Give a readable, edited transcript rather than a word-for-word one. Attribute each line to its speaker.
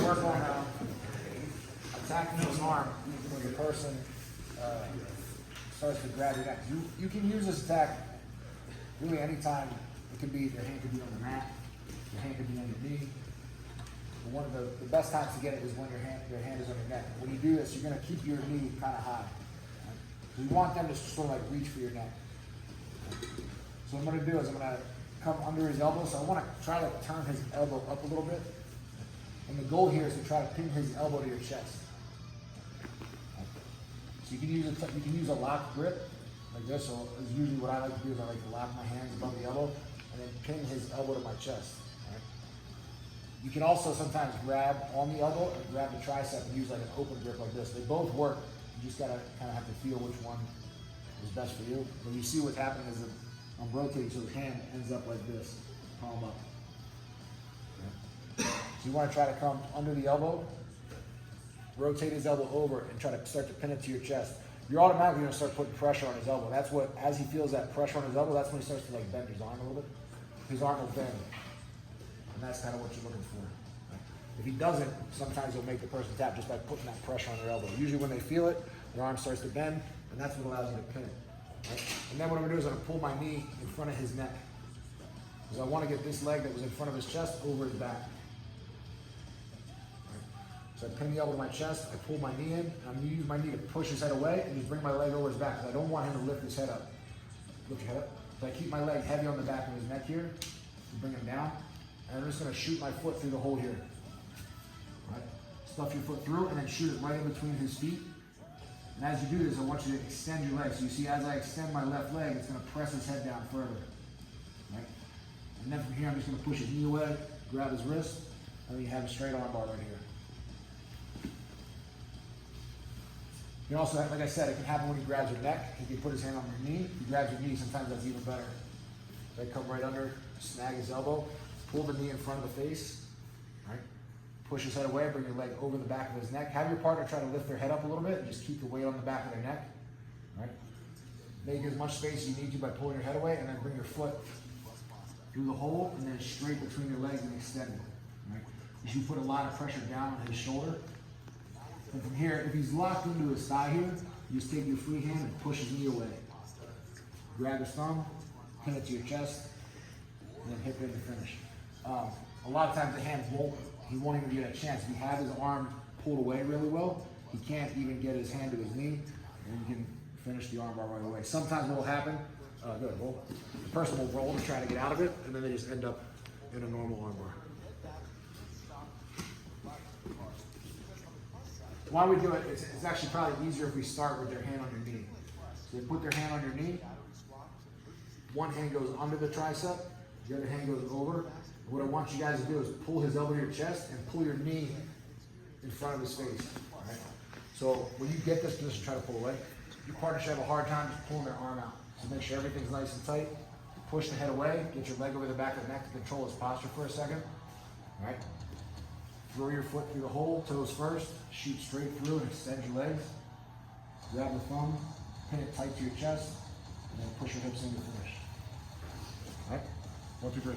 Speaker 1: work on attacking his arm when the person starts to grab your neck. You can use this attack really anytime. It could be, your hand could be on the mat, your hand could be on your knee. But one of the best times to get it is when your hand is on your neck. When you do this, you're going to keep your knee kind of high. Right? So you want them to sort of like reach for your neck. So what I'm going to do is I'm going to come under his elbow. So I want to try to turn his elbow up a little bit. And the goal here is to try to pin his elbow to your chest. So you can use a lock grip like this. So is usually what I like to do is I like to lock my hands above the elbow and then pin his elbow to my chest. Right? You can also sometimes grab on the elbow and grab the tricep and use like an open grip like this. They both work. You just gotta kind of have to feel which one is best for you. When you see what's happening is that I'm rotating so the hand ends up like this, palm up. So you want to try to come under the elbow, rotate his elbow over, and try to start to pin it to your chest. You're automatically going to start putting pressure on his elbow. That's what, as he feels that pressure on his elbow, that's when he starts to like bend his arm a little bit. His arm will bend, and that's kind of what you're looking for. Right? If he doesn't, sometimes he'll make the person tap just by putting that pressure on their elbow. Usually when they feel it, their arm starts to bend, and that's what allows you to pin it. Right? And then what I'm going to do is I'm going to pull my knee in front of his neck. Because I want to get this leg that was in front of his chest over his back. So I pin the elbow to my chest, I pull my knee in, and I'm going to use my knee to push his head away and just bring my leg over his back because I don't want him to lift his head up. Lift your head up. So I keep my leg heavy on the back of his neck here to bring him down. And I'm just going to shoot my foot through the hole here. Right? Stuff your foot through and then shoot it right in between his feet. And as you do this, I want you to extend your leg. So you see as I extend my left leg, it's going to press his head down further. Right? And then from here, I'm just going to push his knee away, grab his wrist, and then you have a straight arm bar right here. You can also, like I said, it can happen when he grabs your neck. He can put his hand on your knee. If he grabs your knee, sometimes that's even better. So I come right under, snag his elbow, pull the knee in front of the face, right? Push his head away, bring your leg over the back of his neck. Have your partner try to lift their head up a little bit and just keep the weight on the back of their neck, right? Make as much space as you need to by pulling your head away, and then bring your foot through the hole and then straight between your legs and extend it, right? You should put a lot of pressure down on his shoulder. And from here, if he's locked into his thigh here, you just take your free hand and push his knee away. Grab his thumb, pin it to your chest, and then hit him to finish. A lot of times the hand he won't even get a chance. If you have his arm pulled away really well, he can't even get his hand to his knee, and you can finish the arm bar right away. Sometimes what will happen, the person will roll to try to get out of it, and then they just end up in a normal arm bar. Why we do it, it's actually probably easier if we start with their hand on your knee. So you put their hand on your knee, one hand goes under the tricep, the other hand goes over. And what I want you guys to do is pull his elbow to your chest and pull your knee in front of his face. Right? So when you get this position, try to pull away. Your partner should have a hard time just pulling their arm out. So make sure everything's nice and tight. Push the head away, get your leg over the back of the neck to control his posture for a second. All right? Throw your foot through the hole, toes first, shoot straight through and extend your legs. Grab the thumb, pin it tight to your chest, and then push your hips in to finish. All right? 1, 2, 3.